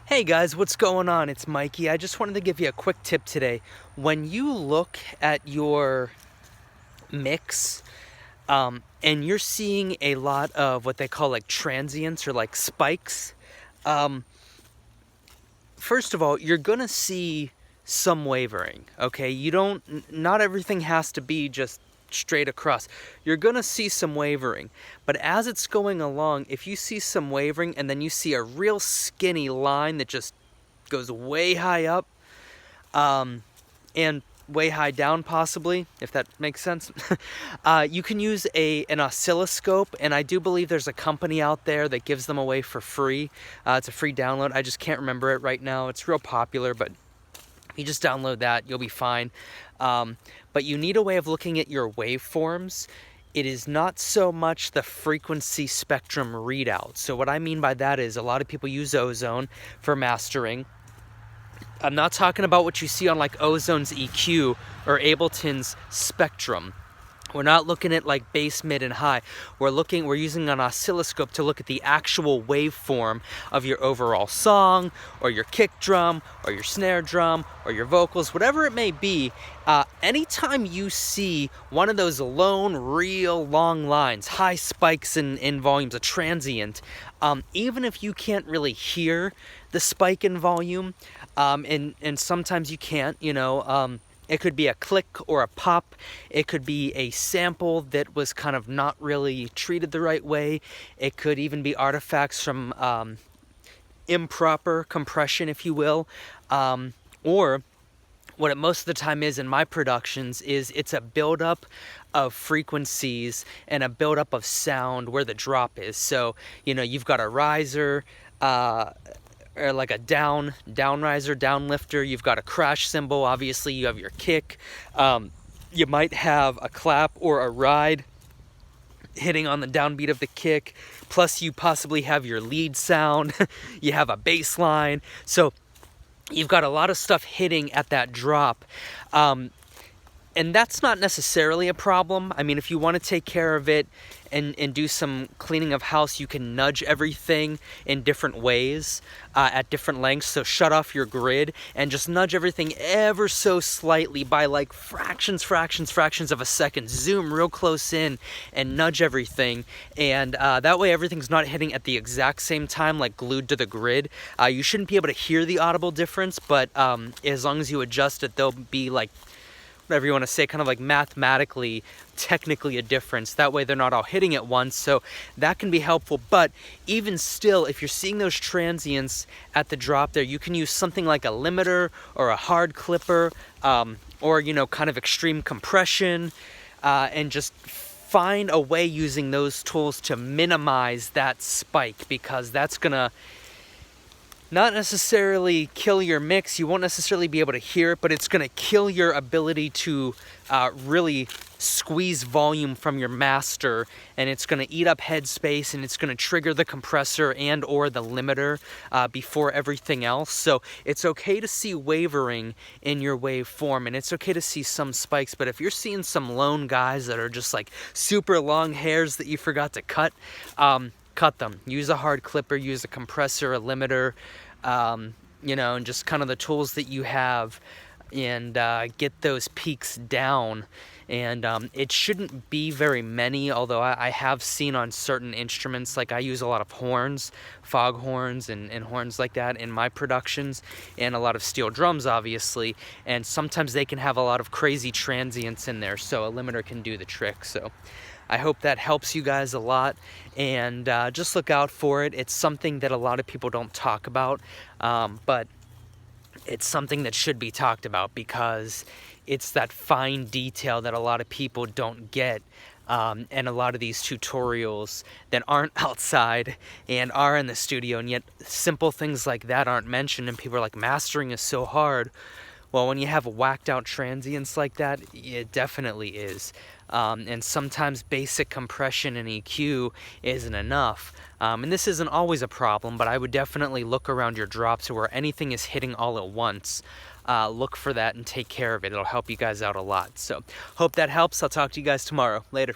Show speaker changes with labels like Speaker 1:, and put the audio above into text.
Speaker 1: Hey guys, what's going on? It's Mikey. I just wanted to give you a quick tip today. When you look at your mix, and you're seeing a lot of what they call like transients or like spikes, um, first of all, you're gonna see some wavering, okay? Not everything has to be just straight across. You're gonna see some wavering, but as it's going along, if you see some wavering and then you see a real skinny line that just goes way high up, and way high down possibly, if that makes sense. You can use an oscilloscope, and I do believe there's a company out there that gives them away for free. It's a free download. I just can't remember it right now. It's real popular, but if you just download that, you'll be fine. But you need a way of looking at your waveforms. It is not so much the frequency spectrum readout. So what I mean by that is a lot of people use ozone for mastering. I'm not talking about what you see on like Ozone's EQ or Ableton's spectrum. We're not looking at like bass, mid, and high. We're using an oscilloscope to look at the actual waveform of your overall song, or your kick drum, or your snare drum, or your vocals, whatever it may be. Anytime you see one of those lone, real long lines, high spikes in volumes, a transient, even if you can't really hear the spike in volume, and sometimes you can't, it could be a click or a pop. It could be a sample that was kind of not really treated the right way. It could even be artifacts from improper compression, if you will. Or what it most of the time is in my productions is it's a buildup of frequencies and a buildup of sound where the drop is. So, you've got a riser, or like a down riser, down lifter. You've got a crash cymbal. Obviously, you have your kick. You might have a clap or a ride hitting on the downbeat of the kick. Plus, you possibly have your lead sound. You have a bass line. So you've got a lot of stuff hitting at that drop. And that's not necessarily a problem. I mean, if you want to take care of it and do some cleaning of house, you can nudge everything in different ways at different lengths. So shut off your grid and just nudge everything ever so slightly by like fractions of a second. Zoom real close in and nudge everything. And that way everything's not hitting at the exact same time, like glued to the grid. You shouldn't be able to hear the audible difference, but as long as you adjust it, there'll be like, whatever you want to say, kind of like mathematically, technically a difference. That way they're not all hitting at once, so that can be helpful. But even still, if you're seeing those transients at the drop there, you can use something like a limiter or a hard clipper, or kind of extreme compression, and just find a way using those tools to minimize that spike, because that's gonna not necessarily kill your mix. You won't necessarily be able to hear it, but it's going to kill your ability to really squeeze volume from your master, and it's going to eat up headspace, and it's going to trigger the compressor and or the limiter before everything else. So it's okay to see wavering in your waveform, and it's okay to see some spikes, but if you're seeing some lone guys that are just like super long hairs that you forgot to cut them. Use a hard clipper, use a compressor, a limiter, and just kind of the tools that you have, and get those peaks down. And it shouldn't be very many, although I have seen on certain instruments, like I use a lot of horns, fog horns and horns like that in my productions, and a lot of steel drums, obviously, and sometimes they can have a lot of crazy transients in there, so a limiter can do the trick. So I hope that helps you guys a lot, and just look out for it. It's something that a lot of people don't talk about, but it's something that should be talked about, because it's that fine detail that a lot of people don't get, and a lot of these tutorials that aren't outside and are in the studio, and yet simple things like that aren't mentioned, and people are like, mastering is so hard. Well, when you have whacked out transients like that, it definitely is. And sometimes basic compression and EQ isn't enough. And this isn't always a problem, but I would definitely look around your drops where anything is hitting all at once. Look for that and take care of it. It'll help you guys out a lot. So hope that helps. I'll talk to you guys tomorrow. Later.